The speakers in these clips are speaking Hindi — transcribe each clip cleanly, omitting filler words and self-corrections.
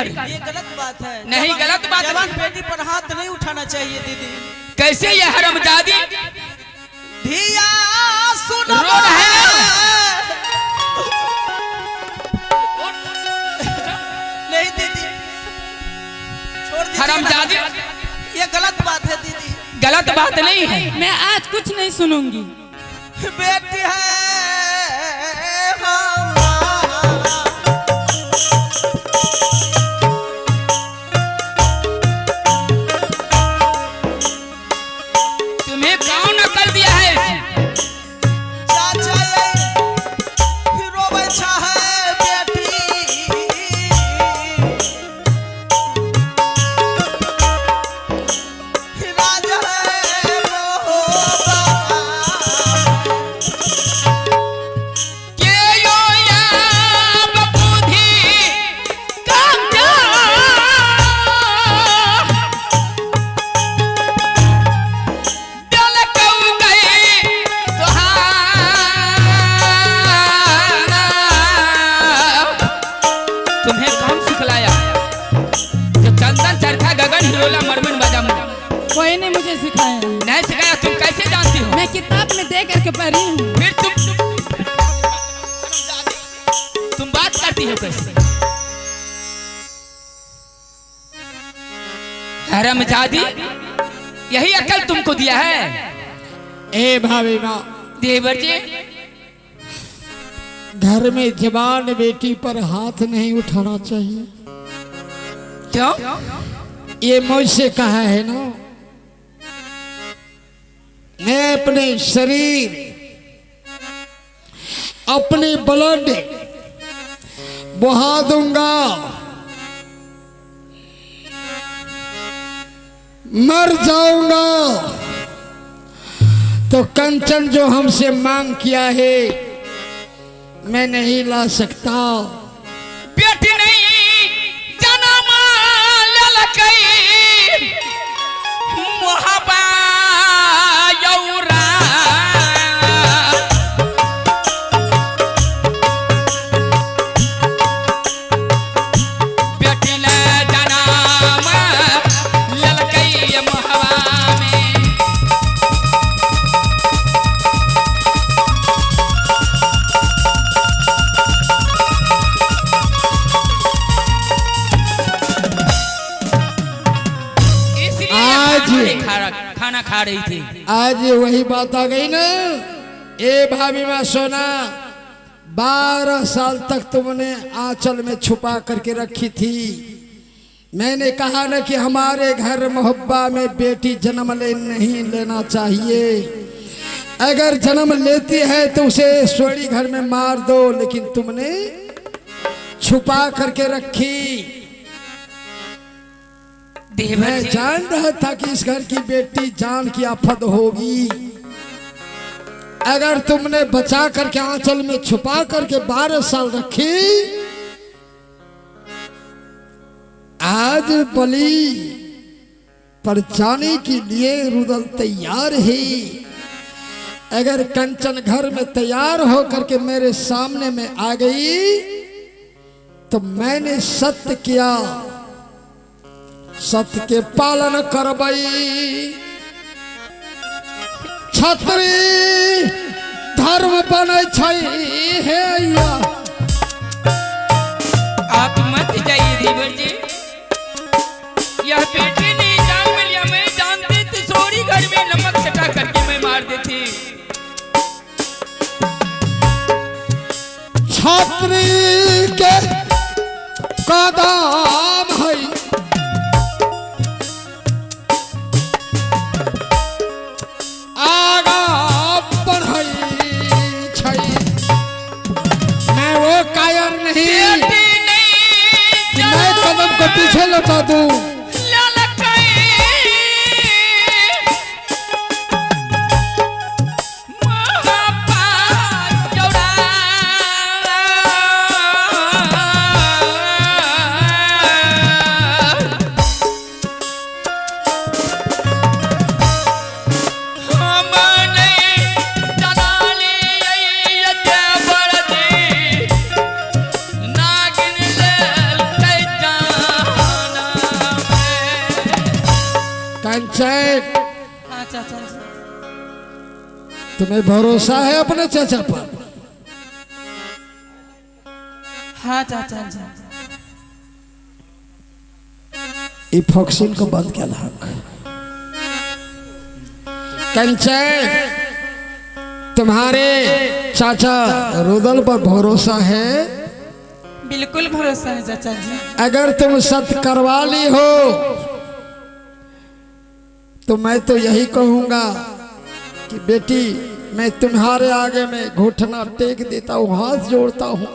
कर। ये गलत बात है। नहीं गलत बात, जवान बेटी पर हाथ नहीं उठाना चाहिए दीदी। कैसे ये हरामजादी धिया सुनो रोड है नहीं दीदी, छोड़ दीजिए। हरामजादी, ये गलत बात है दीदी। गलत बात नहीं है। मैं आज कुछ नहीं सुनूंगी। बेटी है तुम्हें कौन अकल दिया है? चाचा ये रोवे छा है बेटी। राजा है रोबा के यो या बबूधी कांचा डल कऊ गई तुम्हें कौन सिखलाया? जो चंदन चरखा गगन हिरोला मरमन बजा कोई ने मुझे सिखाया। नहीं सिखाया। तुम कैसे जानती हो? मैं किताब में देख करके पढ़ी हूँ। फिर तुम बात करती हो कैसे? हरामजादी, यही अकल तुमको दिया है? ए भाभी माँ, देवर जी, घर में जवान बेटी पर हाथ नहीं उठाना चाहिए। क्यों? ये मुझसे कहा है ना। मैं अपने शरीर, अपने ब्लड बहा दूंगा, मर जाऊंगा, तो कंचन जो हमसे मांग किया है मैं नहीं ला सकता। बेटी नहीं जन्म ललकई मोहब्बा यौरा बेटी न जन्म ललकई मोहब्बा में। खाना खा रही थी। आज वही बात आ गई ना। ए भाभी माँ सोना, 12 साल तक तुमने आंचल में छुपा करके रखी थी। मैंने कहा ना कि हमारे घर मोहब्बा में बेटी जन्म नहीं लेना चाहिए। अगर जन्म लेती है तो उसे सोड़ी घर में मार दो, लेकिन तुमने छुपा करके रखी। मैं जान रहा था कि इस घर की बेटी जान की आफत होगी। अगर तुमने बचा करके आंचल में छुपा करके 12 साल रखी, आज बलि पर जाने के लिए रुदल तैयार है। अगर कंचन घर में तैयार हो करके मेरे सामने में आ गई तो मैंने सत्य किया, सत्य के पालन करबई। छत्री धर्म बने है। आप मत जाइए देवर जी, यह बेटी नहीं जान में लिया। मैं जानती थी सोरी घर में नमक सटा करके मैं मार देती। छत्री के कदम है, आगा बढ़ई छै। मैं वो कायर नहीं कि मैं कदम को पीछे लौटा दूं। कंचन, हाँ चाचा जी। तुम्हें भरोसा है अपने चाचा पर? हाँ चाचा जी। ये फॉक्सिन को बंद क्या लाख कंचन, तुम्हारे चाचा रुदल पर भरोसा है? बिल्कुल भरोसा है चाचा जी। अगर तुम सत्य करवा ली हो तो मैं तो यही कहूंगा कि बेटी, मैं तुम्हारे आगे में घुटना टेक देता हूँ, हाथ जोड़ता हूँ,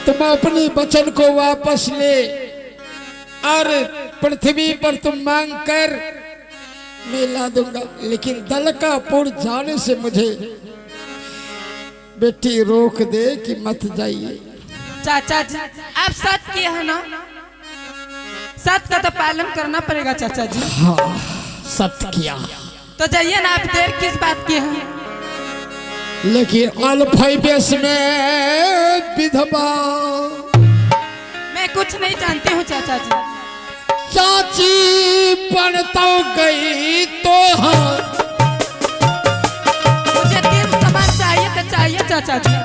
तुम अपनी वचन को वापस ले और पृथ्वी पर तुम मांग कर मैं ला दूंगा। लेकिन दलकापुर जाने से मुझे बेटी रोक दे कि मत जाइए। चाचा जी आप सत्य किए हैं ना, सत्य का तो पालन करना पड़ेगा चाचा जी। हाँ सत्य किया तो जाइए ना, आप देर किस बात की है? लेकिन अल्फाबेस में विधवा मैं कुछ नहीं जानती हूँ चाचा जी। चाची बन तो गई तो हाँ, मुझे 3 सामान चाहिए तो चाहिए चाचा जी।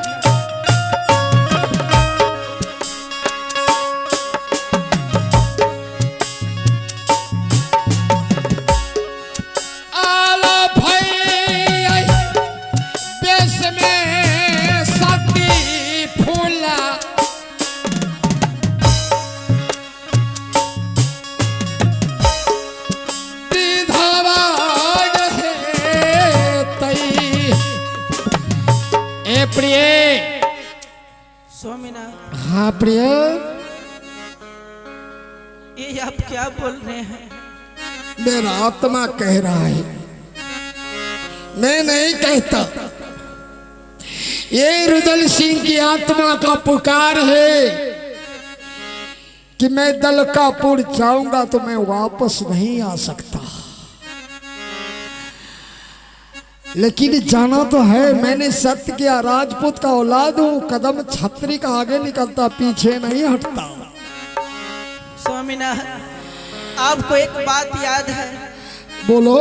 प्रिय स्वामीनाथ, हाँ प्रिय, ये आप क्या बोल रहे हैं? मेरा आत्मा कह रहा है, मैं नहीं कहता। ये रुदल सिंह की आत्मा का पुकार है कि मैं दलकापुर जाऊंगा तो मैं वापस नहीं आ सकता। लेकिन जाना तो है, मैंने सत्य किया, राजपूत का औलाद हूं, कदम छतरी का आगे निकलता पीछे नहीं हटता। स्वामीनाथ, आपको एक बात याद है? बोलो।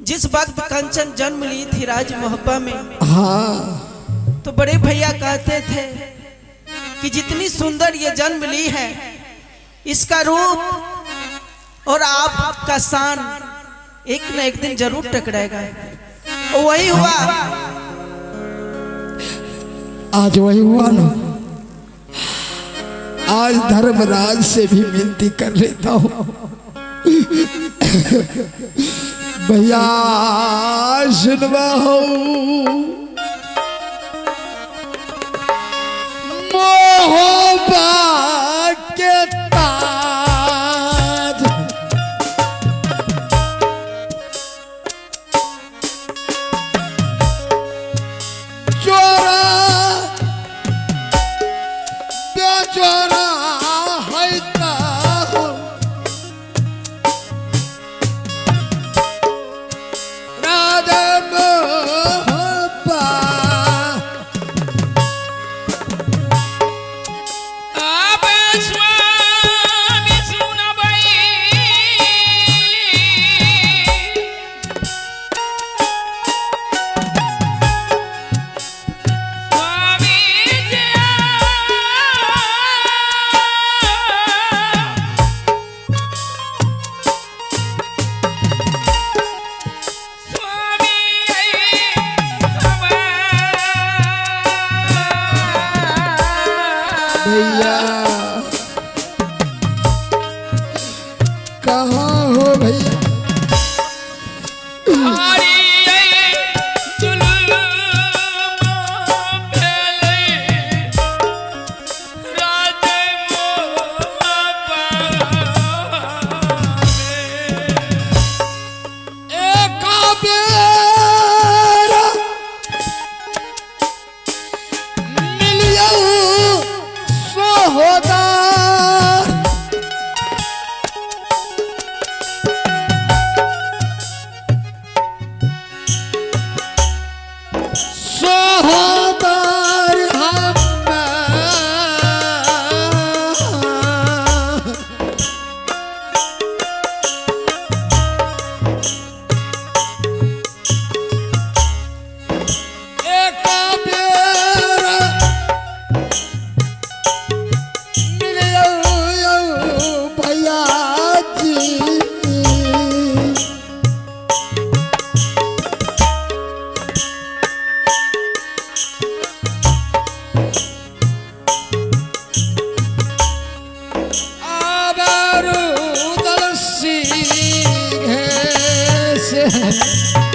जिस वक्त कंचन जन्म ली थी राज मोहब्बा में, हाँ, तो बड़े भैया कहते थे कि जितनी सुंदर ये जन्म ली है, इसका रूप और आपका शान एक न एक दिन जरूर टकराएगा। वही हुआ। आज वही हुआ ना। आज धर्मराज से भी विनती कर लेता हूँ, भैया सुनवाओ, मोहब्बा के ताज चोरा बेचोरा है राजा मोहब्बा हैं